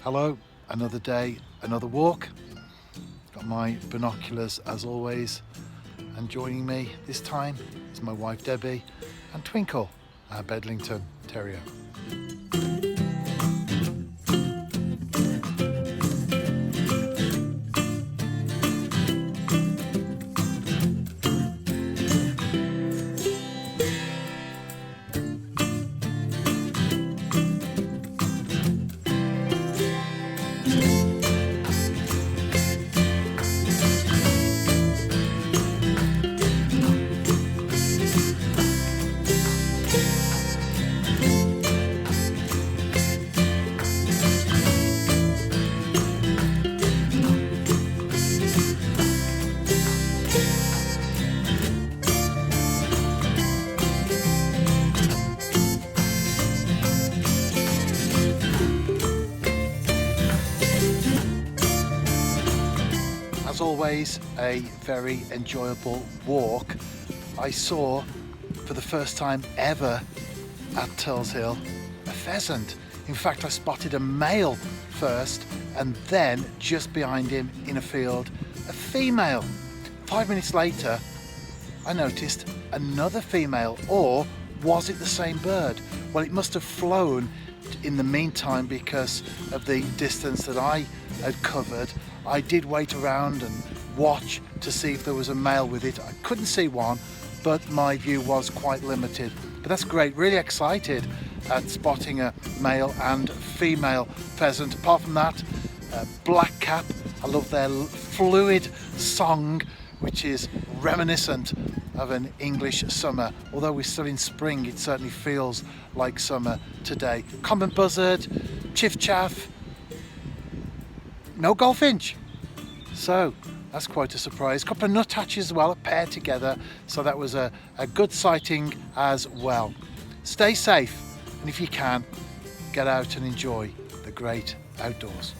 Hello, another day, another walk. Got my binoculars as always, and joining me this time is my wife Debbie and Twinkle, our Bedlington Terrier. As always, a very enjoyable walk. I saw for the first time ever at Turls Hill a pheasant. In fact, I spotted a male first, and then just behind him in a field, a female. 5 minutes later, I noticed another female, or was it the same bird? Well, it must have flown in the meantime because of the distance that I had covered. I did wait around and watch to see if there was a male with it. I couldn't see one, but my view was quite limited. But that's great, really excited at spotting a male and female pheasant. Apart from that, black cap, I love their fluid song, which is reminiscent of an English summer. Although we're still in spring, it certainly feels like summer today. Common buzzard, chiff-chaff, no goldfinch. So that's quite a surprise. Couple of nuthatches as well, paired together. So that was a good sighting as well. Stay safe, and if you can, get out and enjoy the great outdoors.